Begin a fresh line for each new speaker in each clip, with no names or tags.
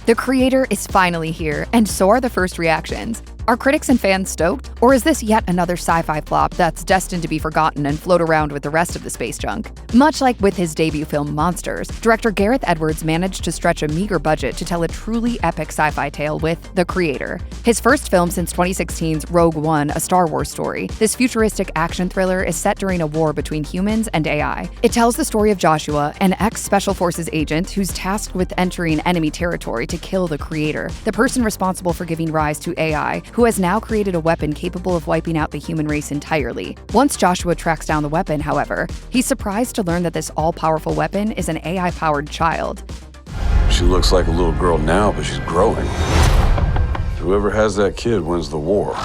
The creator is finally here, and so are the first reactions. Are critics and fans stoked? Or is this yet another sci-fi flop that's destined to be forgotten and float around with the rest of the space junk? Much like with his debut film Monsters, director Gareth Edwards managed to stretch a meager budget to tell a truly epic sci-fi tale with The Creator. His first film since 2016's Rogue One, a Star Wars story, this futuristic action thriller is set during a war between humans and AI. It tells the story of Joshua, an ex-Special Forces agent who's tasked with entering enemy territory to kill the Creator, the person responsible for giving rise to AI, who has now created a weapon capable of wiping out the human race entirely. Once Joshua tracks down the weapon, however, he's surprised to learn that this all-powerful weapon is an AI-powered child.
She looks like a little girl now, but she's growing. Whoever has that kid wins the war.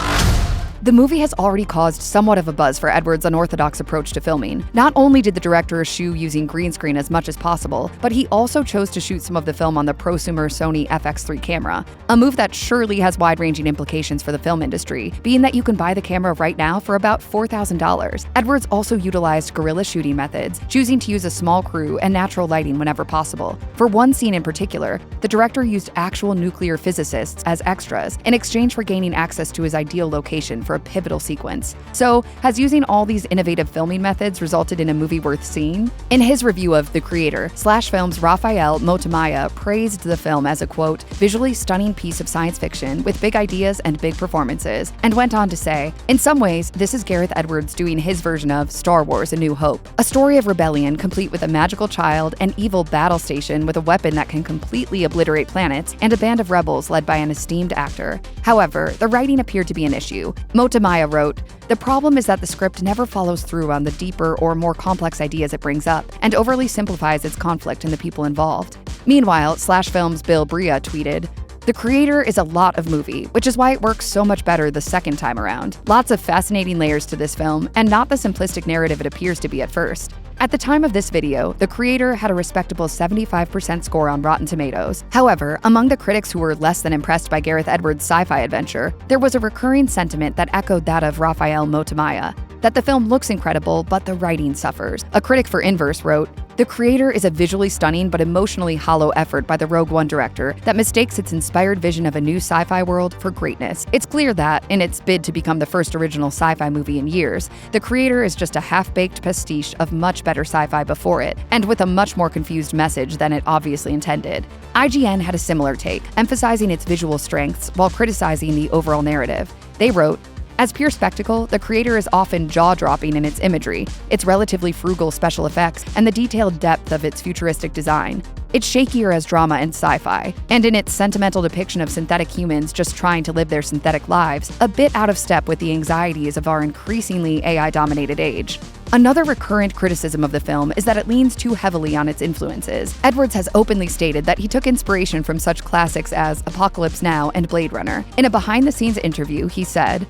The movie has already caused somewhat of a buzz for Edwards' unorthodox approach to filming. Not only did the director eschew using green screen as much as possible, but he also chose to shoot some of the film on the prosumer Sony FX3 camera, a move that surely has wide-ranging implications for the film industry, being that you can buy the camera right now for about $4,000. Edwards also utilized guerrilla shooting methods, choosing to use a small crew and natural lighting whenever possible. For one scene in particular, the director used actual nuclear physicists as extras in exchange for gaining access to his ideal location for a pivotal sequence. So, has using all these innovative filming methods resulted in a movie worth seeing? In his review of The Creator, Slash Film's Rafael Motamaya praised the film as a, quote, visually stunning piece of science fiction with big ideas and big performances, and went on to say, in some ways, this is Gareth Edwards doing his version of Star Wars: A New Hope, a story of rebellion complete with a magical child, an evil battle station with a weapon that can completely obliterate planets, and a band of rebels led by an esteemed actor. However, the writing appeared to be an issue. Motamaya wrote, "The problem is that the script never follows through on the deeper or more complex ideas it brings up, and overly simplifies its conflict and the people involved." Meanwhile, Slash Film's Bill Bria tweeted, "The Creator is a lot of movie, which is why it works so much better the second time around. Lots of fascinating layers to this film, and not the simplistic narrative it appears to be at first." At the time of this video, The Creator had a respectable 75% score on Rotten Tomatoes. However, among the critics who were less than impressed by Gareth Edwards' sci-fi adventure, there was a recurring sentiment that echoed that of Rafael Motamaya, that the film looks incredible, but the writing suffers. A critic for Inverse wrote, "The Creator is a visually stunning but emotionally hollow effort by the Rogue One director that mistakes its inspired vision of a new sci-fi world for greatness. It's clear that, in its bid to become the first original sci-fi movie in years, The Creator is just a half-baked pastiche of much better sci-fi before it, and with a much more confused message than it obviously intended." IGN had a similar take, emphasizing its visual strengths while criticizing the overall narrative. They wrote, "As pure spectacle, The Creator is often jaw-dropping in its imagery, its relatively frugal special effects, and the detailed depth of its futuristic design. It's shakier as drama and sci-fi, and in its sentimental depiction of synthetic humans just trying to live their synthetic lives, a bit out of step with the anxieties of our increasingly AI-dominated age." Another recurrent criticism of the film is that it leans too heavily on its influences. Edwards has openly stated that he took inspiration from such classics as Apocalypse Now and Blade Runner. In a behind-the-scenes interview, he said,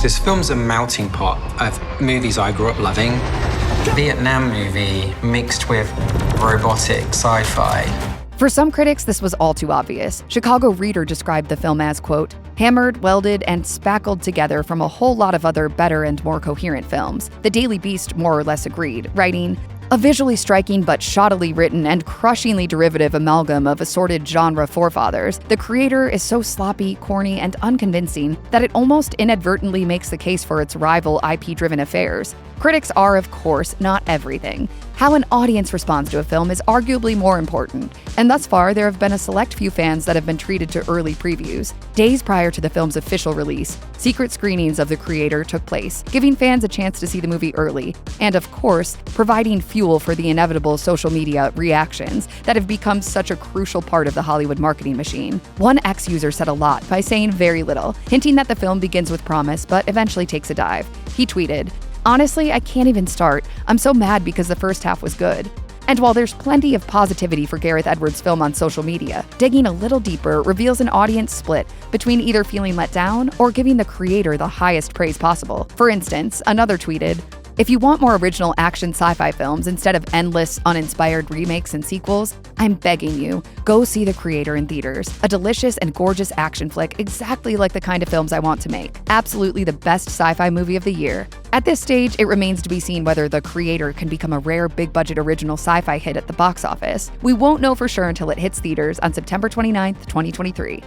"This film's a melting pot of movies I grew up loving. Vietnam movie mixed with robotic sci-fi."
For some critics, this was all too obvious. Chicago Reader described the film as, quote, hammered, welded, and spackled together from a whole lot of other better and more coherent films. The Daily Beast more or less agreed, writing, "A visually striking but shoddily written and crushingly derivative amalgam of assorted genre forefathers, The Creator is so sloppy, corny, and unconvincing that it almost inadvertently makes the case for its rival IP-driven affairs. Critics are, of course, not everything. How an audience responds to a film is arguably more important, and thus far there have been a select few fans that have been treated to early previews. Days prior to the film's official release, secret screenings of The Creator took place, giving fans a chance to see the movie early, and of course, providing fuel for the inevitable social media reactions that have become such a crucial part of the Hollywood marketing machine. One ex-user said a lot by saying very little, hinting that the film begins with promise but eventually takes a dive. He tweeted, "Honestly, I can't even start. I'm so mad because the first half was good." And while there's plenty of positivity for Gareth Edwards' film on social media, digging a little deeper reveals an audience split between either feeling let down or giving The Creator the highest praise possible. For instance, another tweeted, If you want more original action sci-fi films instead of endless, uninspired remakes and sequels, I'm begging you, go see The Creator in theaters. A delicious and gorgeous action flick exactly like the kind of films I want to make. Absolutely the best sci-fi movie of the year. At this stage, it remains to be seen whether The Creator can become a rare big-budget original sci-fi hit at the box office. We won't know for sure until it hits theaters on September 29th, 2023.